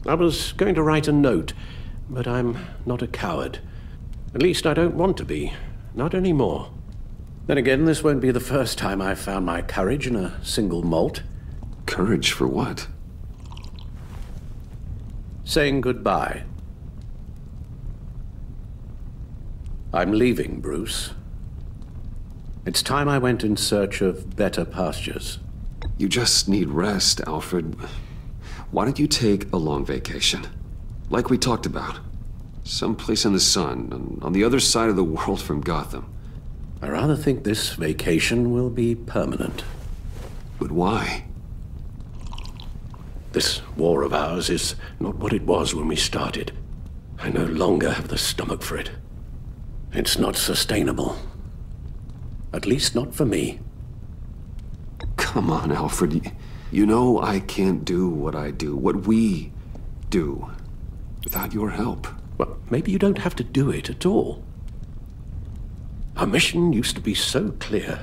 I was going to write a note, but I'm not a coward. At least I don't want to be. Not anymore. Then again, this won't be the first time I've found my courage in a single malt. Courage for what? Saying goodbye. I'm leaving, Bruce. It's time I went in search of better pastures. You just need rest, Alfred. Why don't you take a long vacation? Like we talked about. Someplace in the sun, on the other side of the world from Gotham. I rather think this vacation will be permanent. But why? This war of ours is not what it was when we started. I no longer have the stomach for it. It's not sustainable. At least not for me. Come on, Alfred. You know I can't do what I do, what we do, without your help. Well, maybe you don't have to do it at all. Our mission used to be so clear.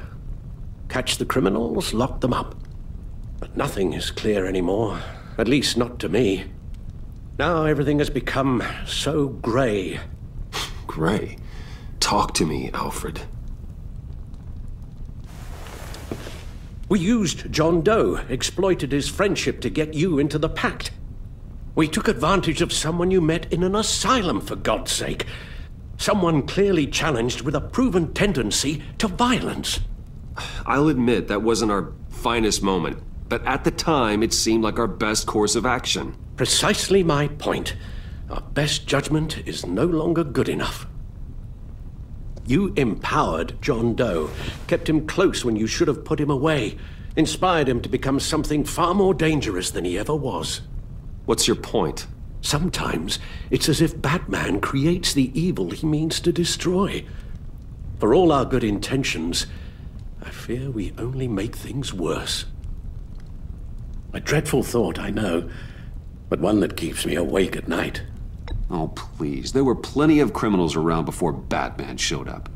Catch the criminals, lock them up. But nothing is clear anymore, at least not to me. Now everything has become so grey. Grey? Talk to me, Alfred. We used John Doe, exploited his friendship to get you into the pact. We took advantage of someone you met in an asylum, for God's sake. Someone clearly challenged with a proven tendency to violence. I'll admit that wasn't our finest moment, but at the time it seemed like our best course of action. Precisely my point. Our best judgment is no longer good enough. You empowered John Doe, kept him close when you should have put him away, inspired him to become something far more dangerous than he ever was. What's your point? Sometimes it's as if Batman creates the evil he means to destroy. For all our good intentions, I fear we only make things worse. A dreadful thought, I know, but one that keeps me awake at night. Oh, please. There were plenty of criminals around before Batman showed up.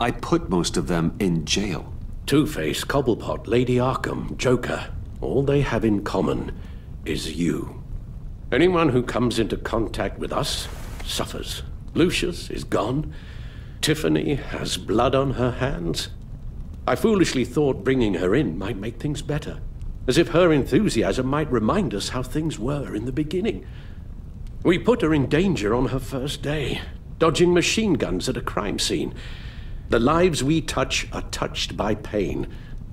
I put most of them in jail. Two-Face, Cobblepot, Lady Arkham, Joker, all they have in common is you. Anyone who comes into contact with us suffers. Lucius is gone. Tiffany has blood on her hands. I foolishly thought bringing her in might make things better, as if her enthusiasm might remind us how things were in the beginning. We put her in danger on her first day, dodging machine guns at a crime scene. The lives we touch are touched by pain.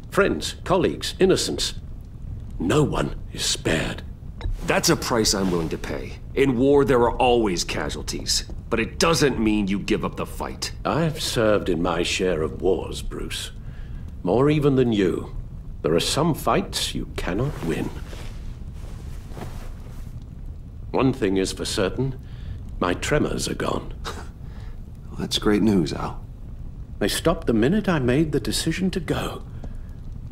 Friends, colleagues, innocents. No one is spared. That's a price I'm willing to pay. In war, there are always casualties. But it doesn't mean you give up the fight. I've served in my share of wars, Bruce. More even than you. There are some fights you cannot win. One thing is for certain, my tremors are gone. Well, that's great news, Al. They stopped the minute I made the decision to go.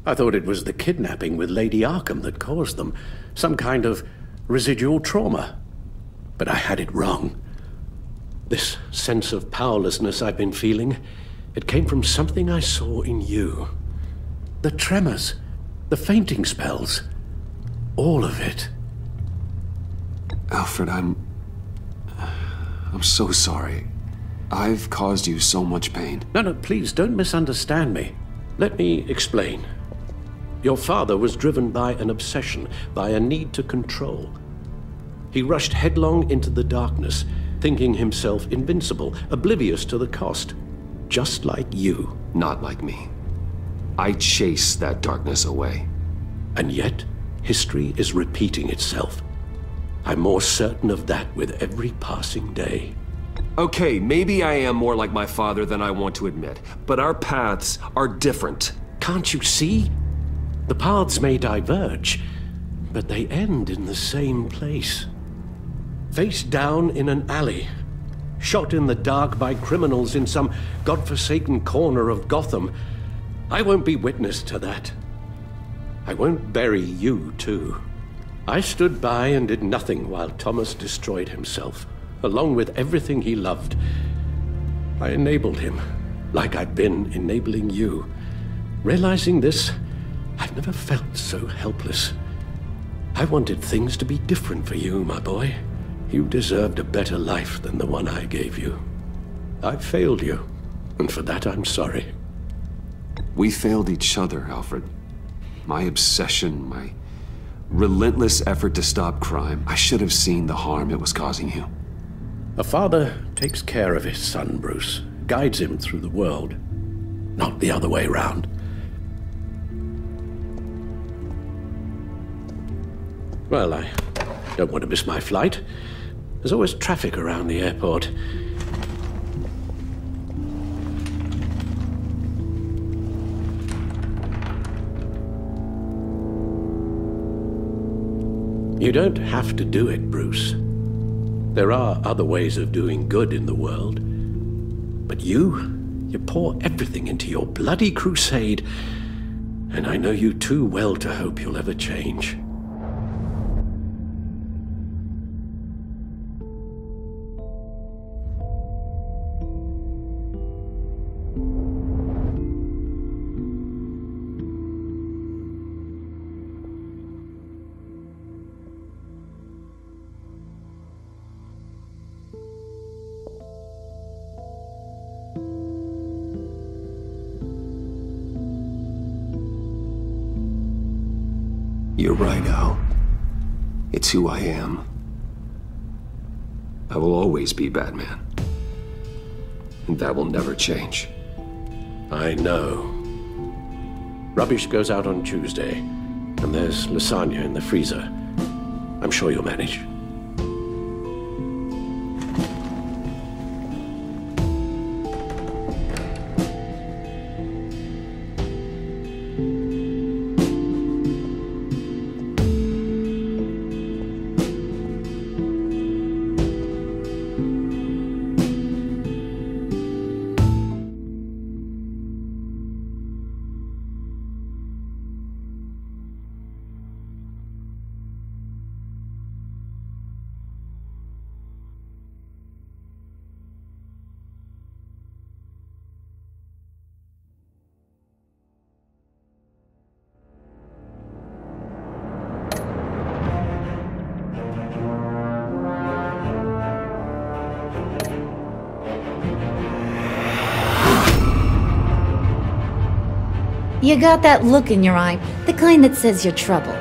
I thought it was the kidnapping with Lady Arkham that caused them, some kind of residual trauma. But I had it wrong. This sense of powerlessness I've been feeling, it came from something I saw in you. The tremors, the fainting spells, all of it. Alfred, I'm so sorry. I've caused you so much pain. No, please don't misunderstand me. Let me explain. Your father was driven by an obsession, by a need to control. He rushed headlong into the darkness, thinking himself invincible, oblivious to the cost. Just like you. Not like me. I chase that darkness away. And yet, history is repeating itself. I'm more certain of that with every passing day. Okay, maybe I am more like my father than I want to admit, but our paths are different. Can't you see? The paths may diverge, but they end in the same place. Face down in an alley, shot in the dark by criminals in some godforsaken corner of Gotham. I won't be witness to that. I won't bury you, too. I stood by and did nothing while Thomas destroyed himself, along with everything he loved. I enabled him, like I'd been enabling you. Realizing this, I've never felt so helpless. I wanted things to be different for you, my boy. You deserved a better life than the one I gave you. I failed you, and for that I'm sorry. We failed each other, Alfred. My obsession, my relentless effort to stop crime. I should have seen the harm it was causing you. A father takes care of his son, Bruce, guides him through the world, not the other way round. Well, I don't want to miss my flight. There's always traffic around the airport. You don't have to do it, Bruce. There are other ways of doing good in the world. But you pour everything into your bloody crusade, and I know you too well to hope you'll ever change. You're right, Al. It's who I am. I will always be Batman. And that will never change. I know. Rubbish goes out on Tuesday, and there's lasagna in the freezer. I'm sure you'll manage. You got that look in your eye, the kind that says you're trouble.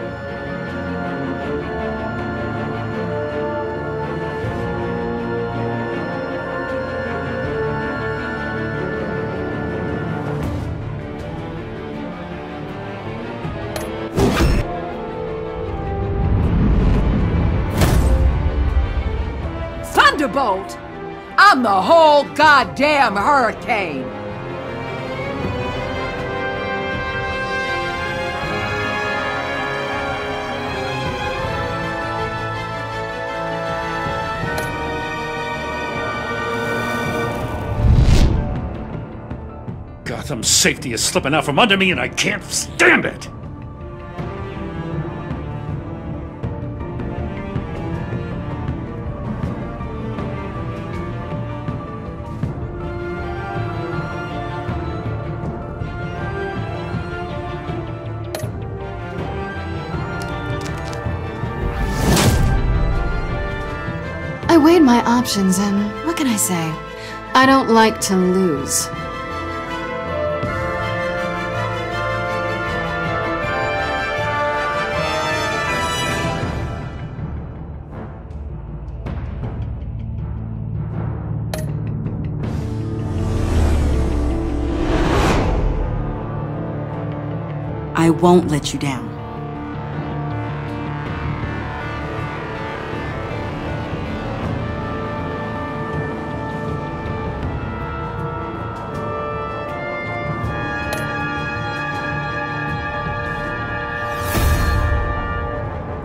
Thunderbolt! I'm the whole goddamn hurricane! Gotham's safety is slipping out from under me and I can't stand it! I weighed my options and what can I say? I don't like to lose. I won't let you down.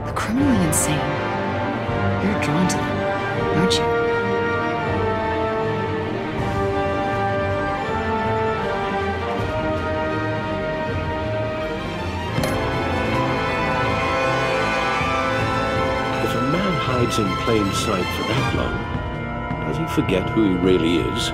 The criminally insane. You're drawn to them, aren't you? Hides in plain sight for that long, does he forget who he really is?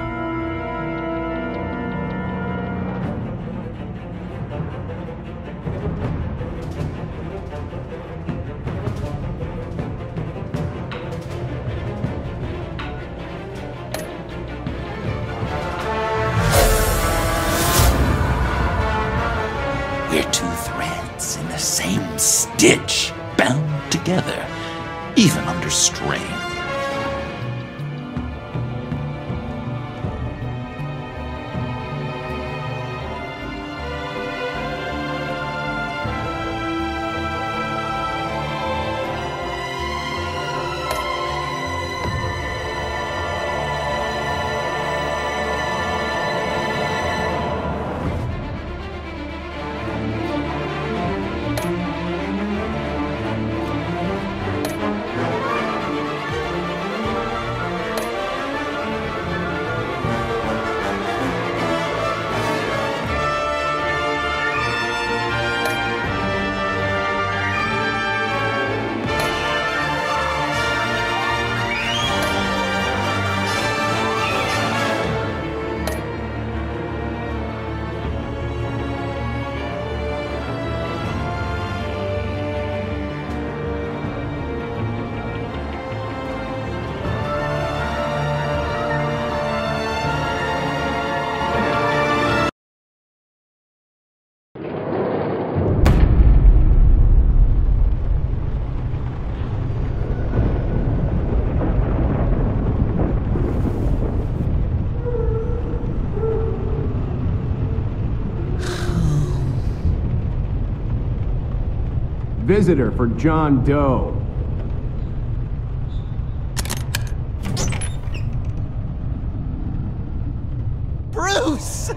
the same stitch, bound together, even under strain. Visitor for John Doe. Bruce!